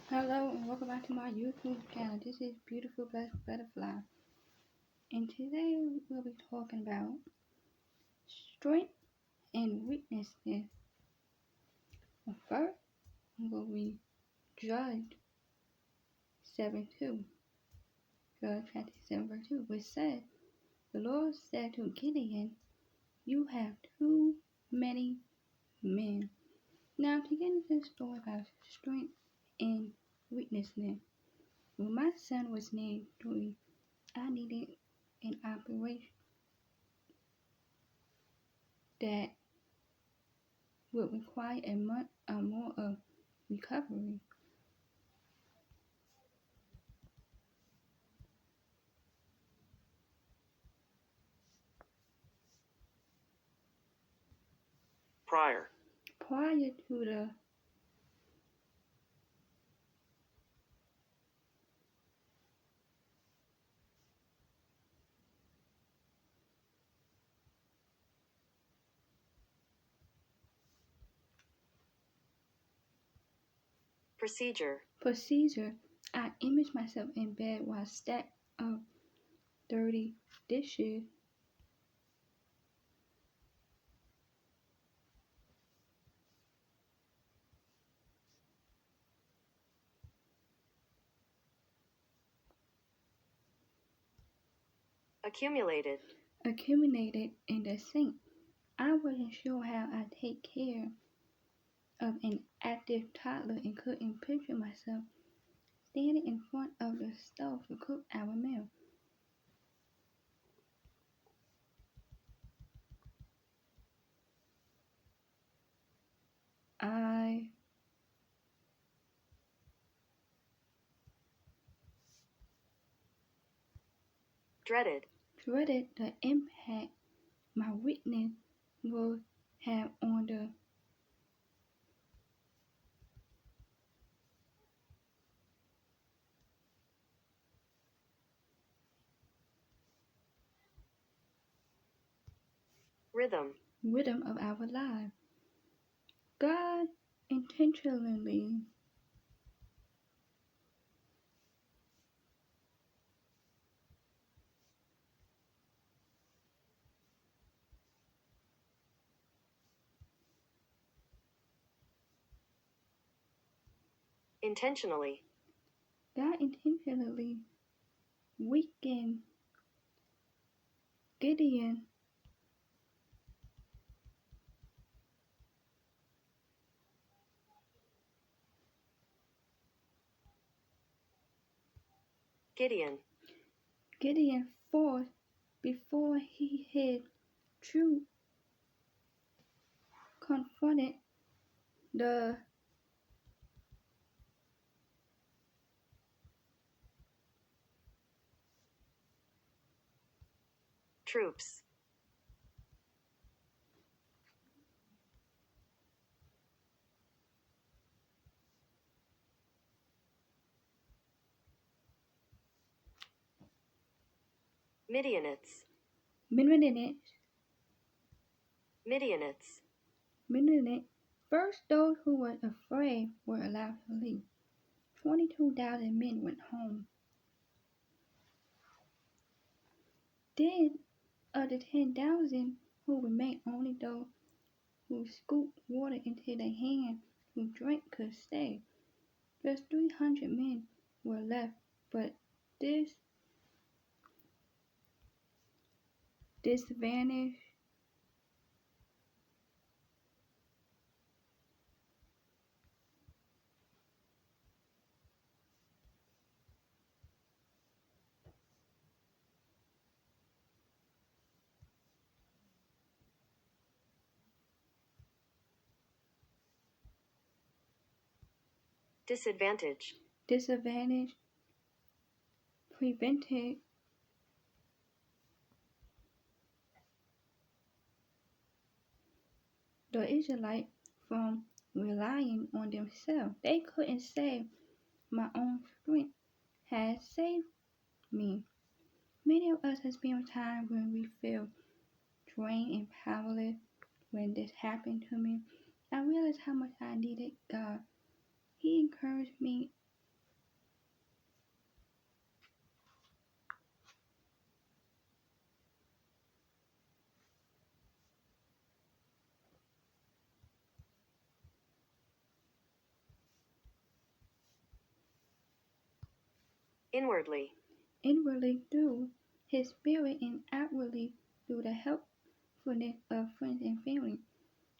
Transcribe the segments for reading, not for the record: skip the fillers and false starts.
Hello and welcome back to my YouTube channel. This is Beautiful Blessed Butterfly. And today we'll be talking about strength and weaknesses. But first, we'll be Judge 7:2. Judge chapter 7 verse 2, which said, the Lord said to Gideon, you have too many men. Now to get into the story about strength and weaknesses. When my son was named 3, I needed an operation that would require a month or more of recovery. Prior Prior to the procedure, I imaged myself in bed while stacked of dirty dishes. Accumulated in the sink. I wasn't sure how I'd take care of an active toddler and couldn't picture myself standing in front of the stove to cook our meal. I dreaded the impact my weakness would have on the rhythm of our lives. God intentionally God intentionally weakened Gideon Gideon forth before his troops confronted the Midianites. First, those who were afraid were allowed to leave. 22,000 men went home. Then, of the 10,000 who remained, only those who scooped water into their hands who drank could stay. Just 300 men were left, but this disadvantage disadvantage prevented the Israelites from relying on themselves. They couldn't say, my own strength has saved me. Many of us experience times when we feel drained and powerless. When this happened to me, I realized how much I needed God. He encouraged me Inwardly. Inwardly through His Spirit and outwardly through the helpfulness of friends and family.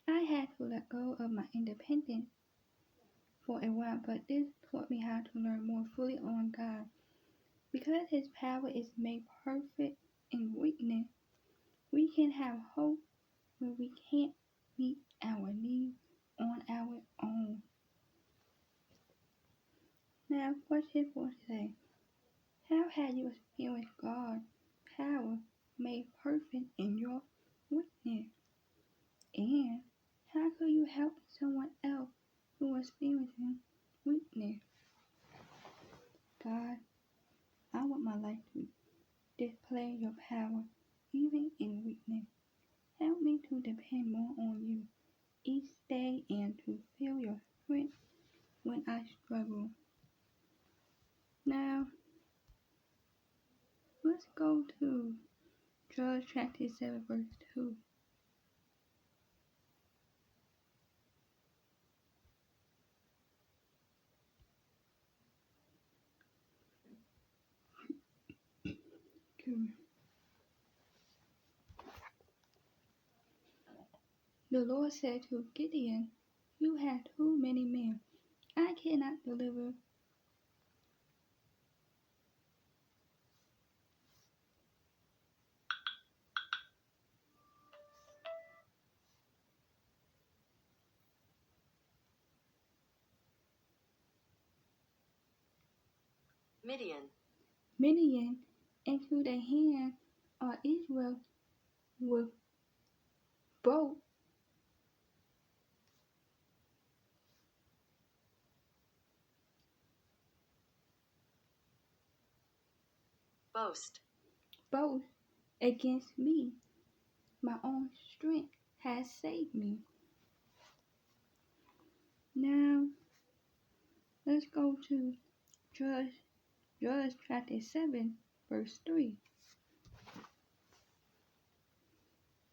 I had to let go of my independence for a while, but this taught me how to learn more fully on God. Because His power is made perfect in weakness, we can have hope when we can't meet our needs on our own. Now, question for today. How have you experienced God's power made perfect in your weakness? And how could you help someone else who is experiencing weakness? God, I want my life to display your power even in weakness. Help me to depend more on you each day and to feel your strength when I struggle. Now, let's go to Judges chapter 7, verse 2. The Lord said to Gideon, "You have too many men. I cannot deliver." Midian into the hand of Israel with both boast against me. My own strength has saved me. Now, let's go to Judges chapter 7, verse 3.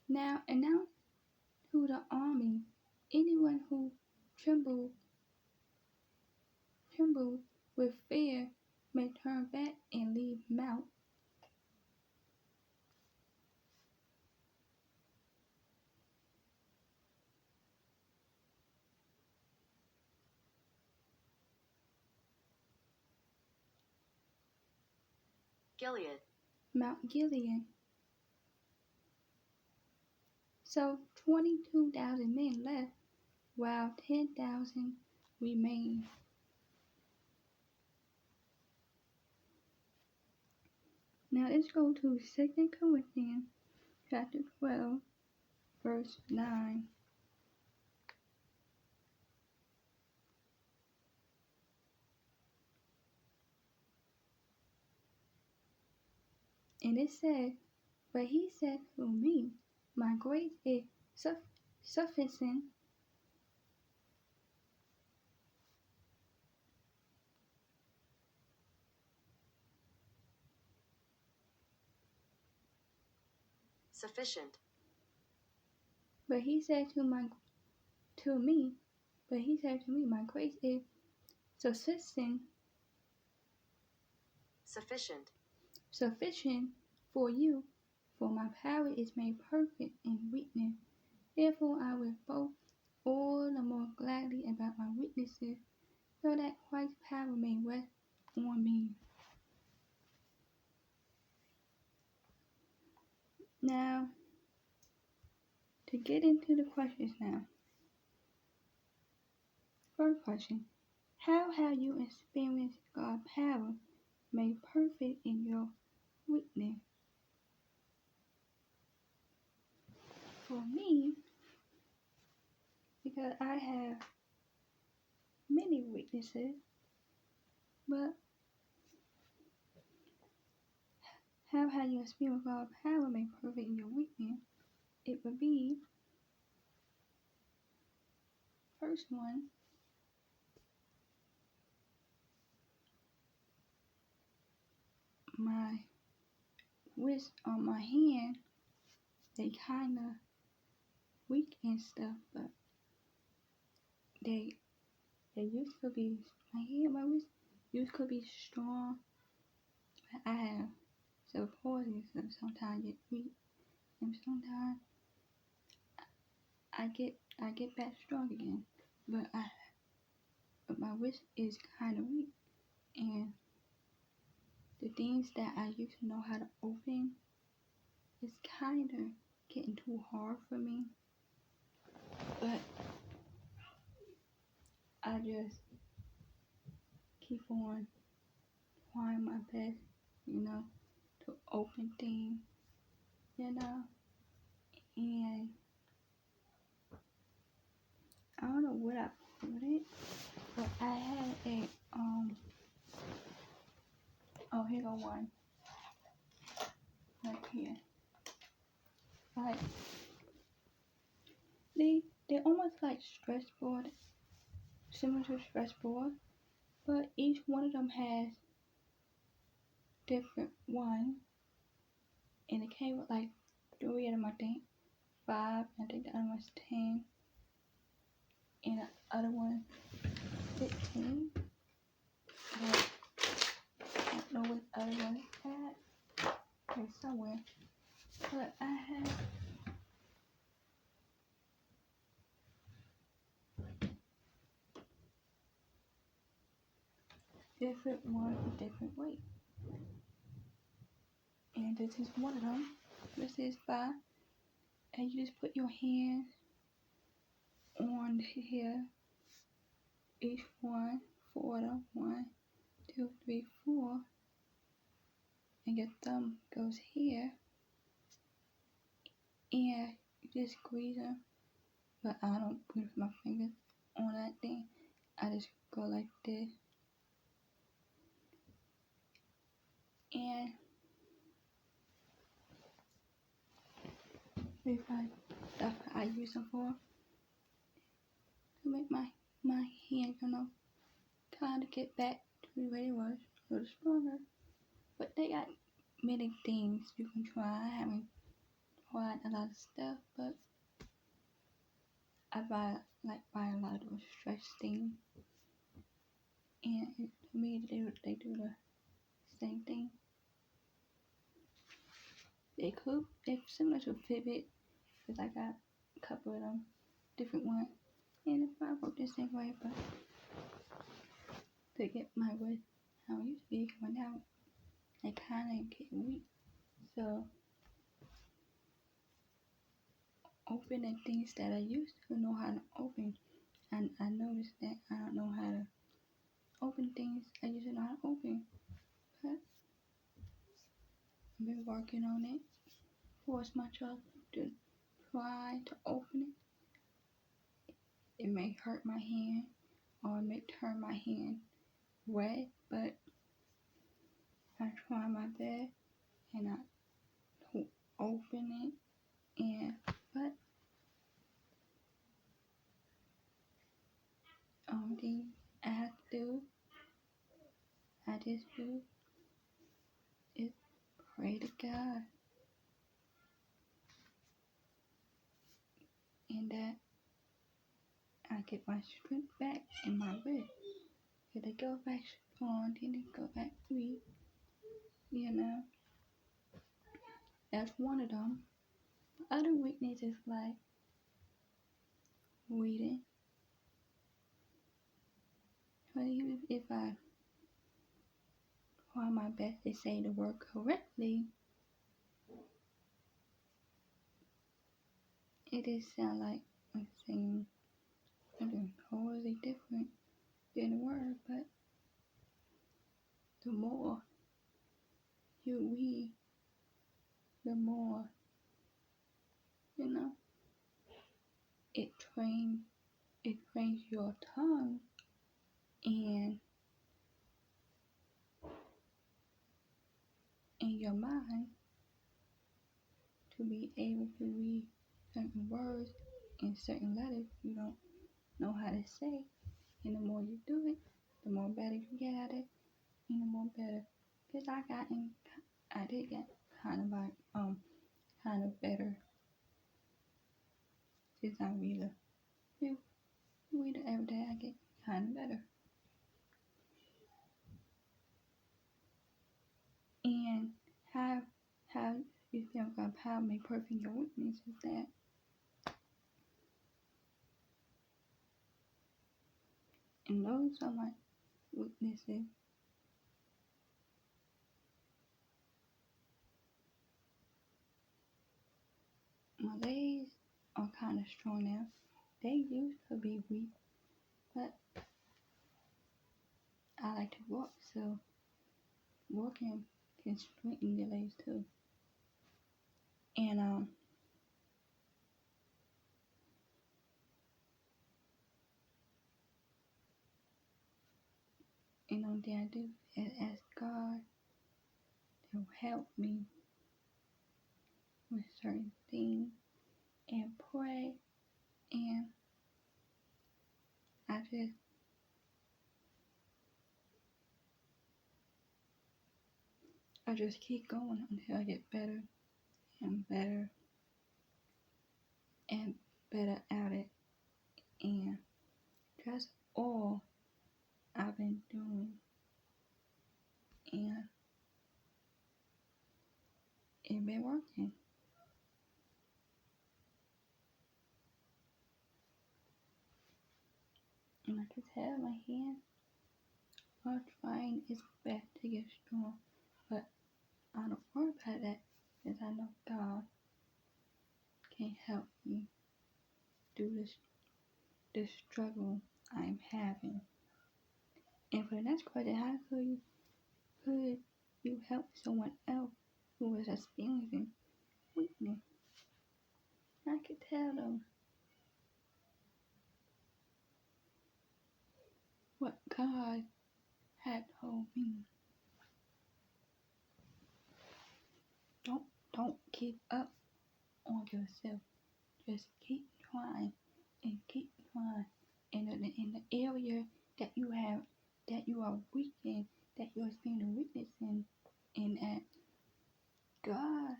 Now announce to the army, anyone who trembles with fear may turn back and leave Mount Gilead. So 22,000 men left, while 10,000 remained. Now let's go to 2 Corinthians chapter 12, verse 9. And it said, "But he said to me, my grace is sufficient But he said to me, my grace is sufficient for you, for my power is made perfect in weakness. Therefore I will boast all the more gladly about my weaknesses, so that Christ's power may rest on me." Now, to get into the questions now. First question, how have you experienced God's power made perfect in your weakness? For me, because I have many weaknesses, but how have you experienced God's power made perfect in your weakness? It would be, first one, my wrist on my hand, they kind of weak and stuff, but they used to be, my wrist used to be strong I have cerebral palsy, so sometimes I get weak, and sometimes I get back strong again. But my wrist is kind of weak, and the things that I used to know how to open is kind of getting too hard for me. But I just keep on trying my best, to open things, and I don't know what I put it, but I had a oh, here go one right here. Like they almost like stress board, similar to stress board, but each one of them has different one, and it came with like 3 of them, I think, 5. I think the other one's 10, and the other one 15. But I don't know what the other one is at. Okay, somewhere. But I have different ones with different weight. And this is one of them. This is 5. And you just put your hands on here. Each one, 4 of them. 1, 2, 3, 4. And your thumb goes here. And you just squeeze them. But I don't put my fingers on that thing. I just go like this. And if that's what I use them for, to make my hand, kind of get back to the way it was, a little stronger. But they got many things you can try. I haven't tried a lot of stuff, but I buy a lot of those stretch things, and to me they do the same thing. They're similar to Fitbit, because I got a couple of them, different ones, and it probably work the same way, but to get my weight how it used to be coming out, I kind of get weak. So opening things that I used to know how to open, and I noticed that I don't know how to open things I used to know how to open. But I've been working on it. Force myself to try to open it. It may hurt my hand, or it may turn my hand red, but I try my best, and I open it. But things I have to do, I just do is pray to God, and that I get my strength back in my wrist. If they go back strong, then they go back weak. That's one of them. Other weaknesses like reading. But even if I try my best to say the word correctly, it just sound like I'm saying something totally different than the word. But the more you read, the more, it trains your tongue and your mind to be able to read certain words and certain letters you don't know how to say. And the more you do it, the more better you get at it, and the more better. Because I did get kind of better since I read it every day. I get kind of better. how you feel God power may perfect your weakness is that and those are my weaknesses. My legs are kind of strong now. They used to be weak, but I like to walk, so walking can strengthen your legs too. And that I do is ask God to help me with certain things and pray, and I just keep going until I get better and better and better at it, and that's all I've been doing, and it's been working. And I can tell my hands are trying its best to get strong, but I don't worry about that because I know God can help me through this struggle I'm having. And for the next question, how could you help someone else who is experiencing weakness? I could tell them what God had told me. Don't give up on yourself. Just keep trying and keep trying. In the area that you have, that you are weak in, that you are experiencing weakness in that God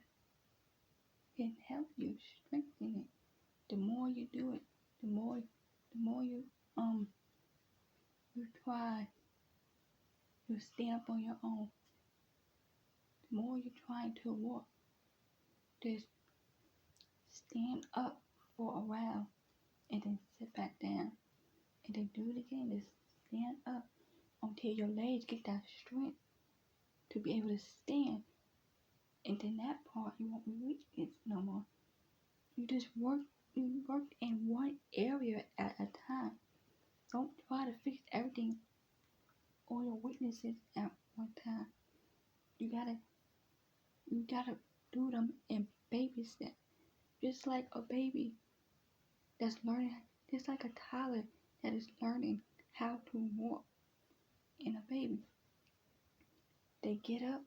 can help you strengthen it. The more you do it, the more you try to stand up on your own. The more you try to walk, just stand up for a while and then sit back down and then do it again. Just stand up until your legs get that strength to be able to stand. And then that part you won't be weak no more. You just work in one area at a time. Don't try to fix everything, all your weaknesses at one time. You gotta do them in baby steps. Just like a baby that's learning, just like a toddler that is learning how to walk. In a baby, they get up,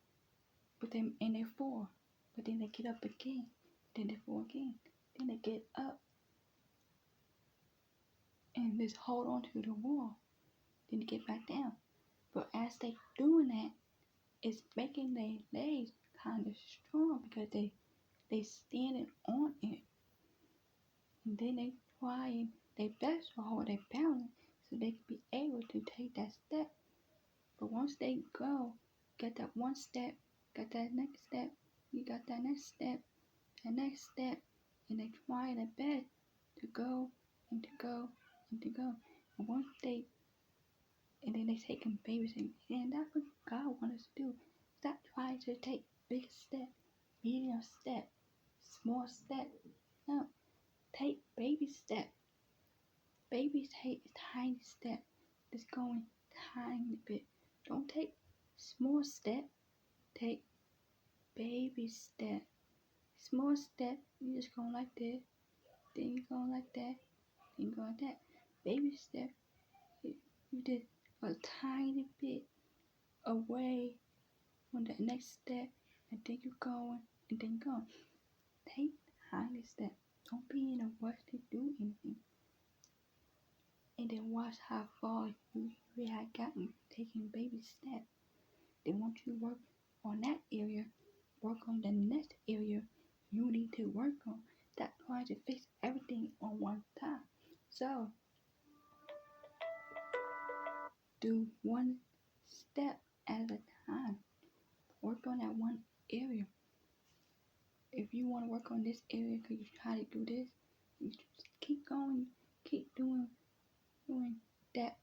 and they fall, but then they get up again, then they fall again, then they get up and just hold on to the wall, then they get back down. But as they doing that, it's making their legs kind of strong because they standing on it, and then they trying their best to hold their balance so they can be able to take that step. But once they go, get that one step, got that next step, you got that next step, and they try their best to go and to go and to go. And once and then they taking babies, and that's what God wants us to do. Stop trying to take big step, medium step, small step. No, take baby step. Babies take tiny step. Just going tiny bit. Don't take small step. Take baby step. Small step, you just go like this, then you go like that, then you go like that. Baby step, you did a tiny bit away from the next step, and then you going, and then you go. Take tiny step. Don't be in a rush to do anything. And then watch how far you have gotten taking baby steps. Then once you work on that area, work on the next area you need to work on. Stop trying to fix everything on one time. So do one step at a time. Work on that one area. If you want to work on this area because you try to do this, you just keep going, keep doing that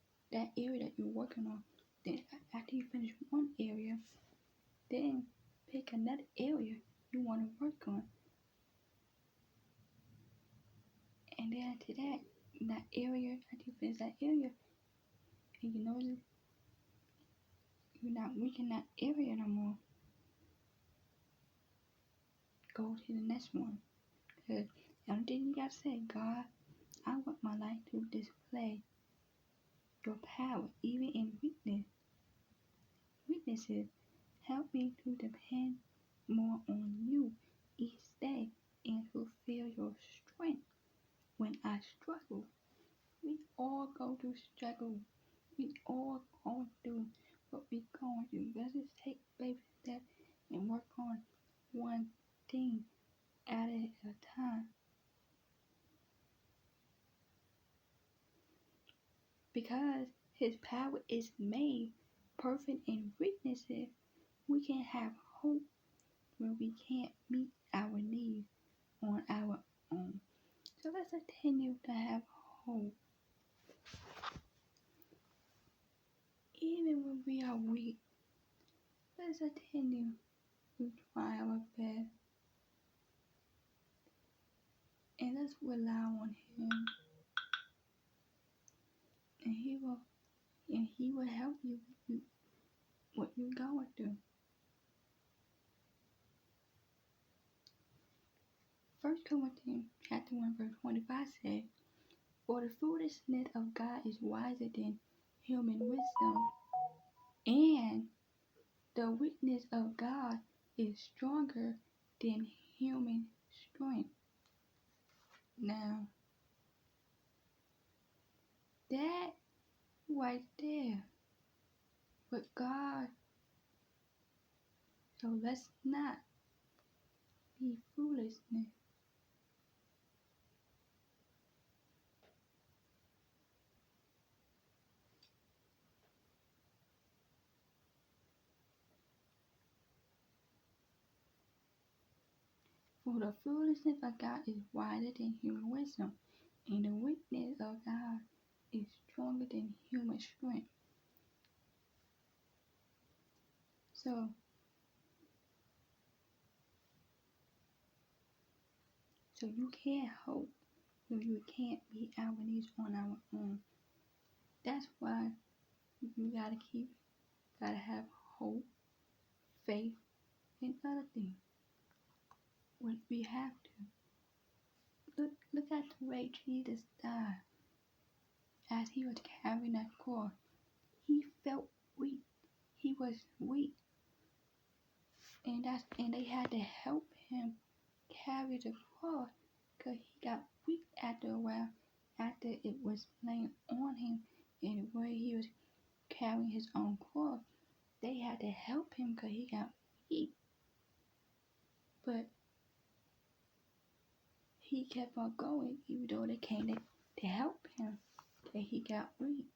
area that you're working on. Then after you finish one area, then pick another area you want to work on. And then after that area, after you finish that area, and you know you're not weak in that area no more, go to the next one. Because everything you got to say, God, I want my life to display your power, even in weaknesses. Help me to depend more on you each day and fulfill your strength when I struggle. We all go through struggle. We all go through what we going through. Let's just take baby steps and work on one thing at a time. Because his power is made perfect in weaknesses, we can have hope when we can't meet our needs on our own. So let's continue to have hope. Even when we are weak, let's continue to try our best. And let's rely on him. And he will help you with what you're going through. 1 Corinthians chapter 1 verse 25 says, for the foolishness of God is wiser than human wisdom, and the weakness of God is stronger than human strength. Now, that right there, with God, so let's not be foolishness. For the foolishness of God is wiser than human wisdom, and the weakness of God is stronger than human strength. So you can't hope if you can't meet our needs on our own. That's why you gotta have hope, faith, and other things. What we have to. Look at the way Jesus died. As he was carrying that cross, he felt weak. He was weak. And they had to help him carry the cross because he got weak after a while, after it was laying on him and where he was carrying his own cross. They had to help him because he got weak. But he kept on going even though they came to help him because he got weak.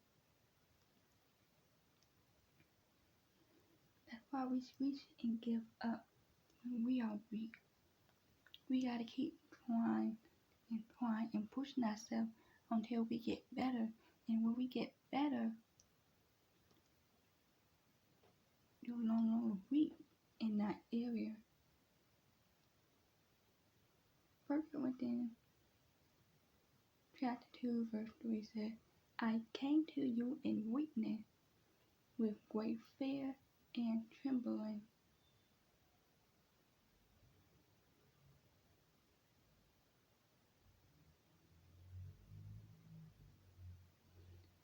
That's why we shouldn't give up when we are weak. We gotta keep trying and pushing ourselves until we get better. And when we get better, you're no longer weak in that area. 1 Corinthians chapter 2 verse 3 says, I came to you in weakness, with great fear and trembling.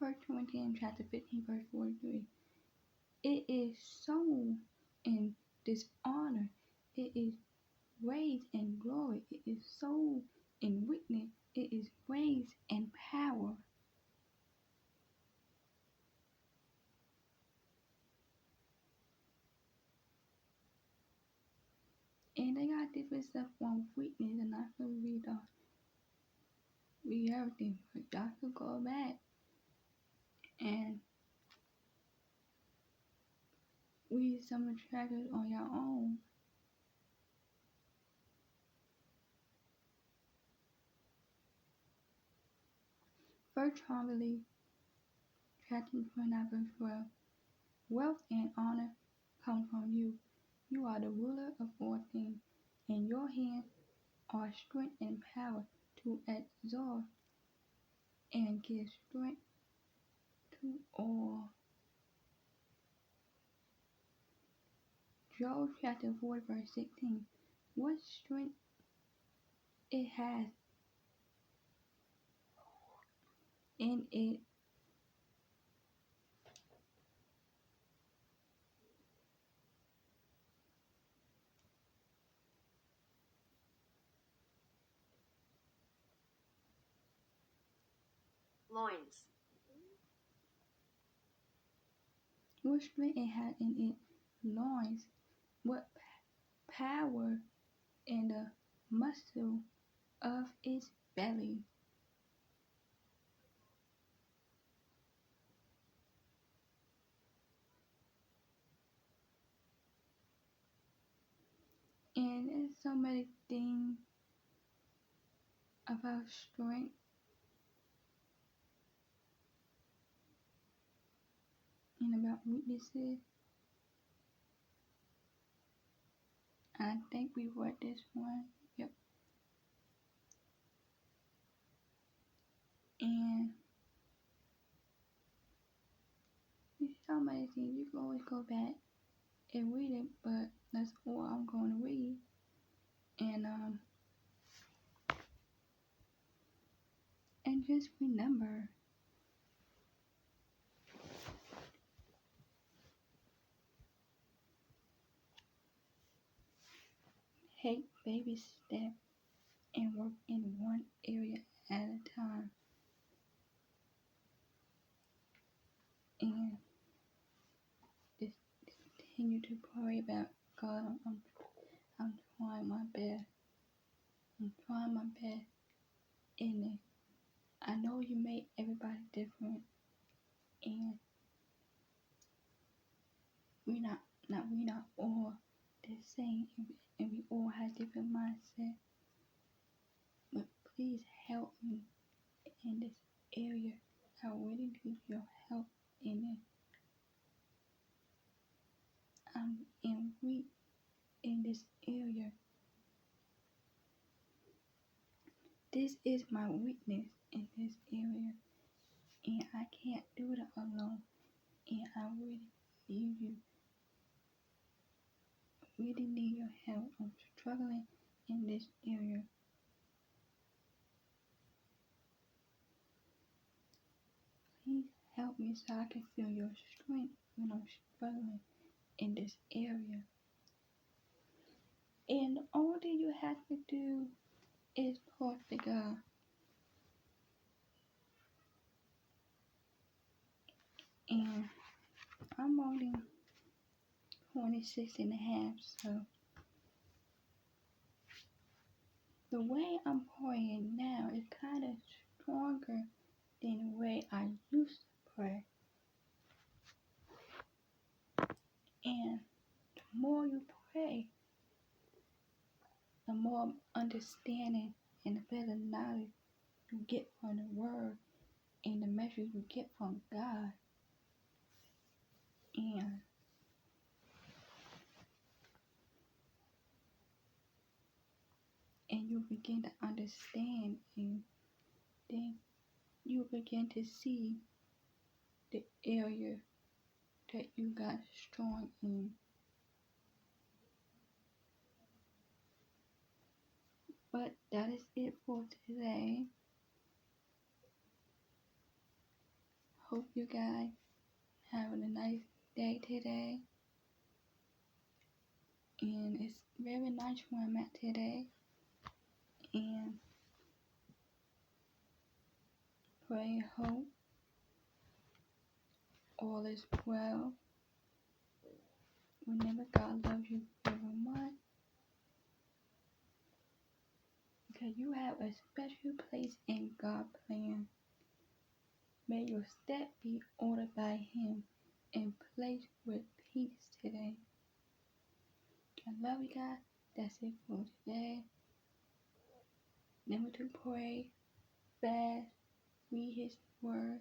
First Corinthians chapter 15 verse 43. It is sown in dishonor. It is raised in glory. It is sown in weakness. It is raised in power. And they got different stuff on weakness, and I feel read everything. But y'all could go back and read some of the chapters on your own 1 Chronicles chapter 29 verse 12. Wealth and honor come from you. You are the ruler of all things. In your hand are strength and power to exalt and give strength to all. Job chapter 4 verse 16. What strength it has in it Loins. what strength it has in its loins, what power in the muscle of its belly. And there's so many things about strength and about weaknesses. I think we read this one. Yep. And there's so many things. You can always go back and read it, but that's all I'm going to read. And just remember, take baby steps and work in one area at a time. And just continue to pray about God. I'm trying my best. I'm trying my best in it. I know you make everybody different, and we not all the same, and we all have different mindsets. But please help me in this area. I really need your help in it. I'm weak in this area. This is my weakness in this area, and I can't do it alone. And I really need you. Really need your help. I'm struggling in this area. Please help me so I can feel your strength when I'm struggling in this area. And all that you have to do is talk to God. And I'm only 26 and a half, so the way I'm praying now is kind of stronger than the way I used to pray. And the more you pray, the more understanding and the better knowledge you get from the word and the message you get from God. And you begin to understand, and then you begin to see the area that you got strong in. But that is it for today. Hope you guys having a nice day today. And it's very nice where I'm at today. And pray and hope all is well. Remember, God loves you very much. Because you have a special place in God's plan. May your step be ordered by Him and placed with peace today. I love you guys. That's it for today. Remember to pray, fast, read His Word,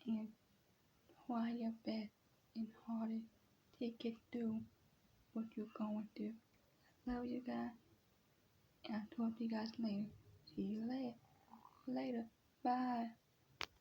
and try your best and hardest to get through what you're going through. I love you guys, and I'll talk to you guys later. See you later. Bye.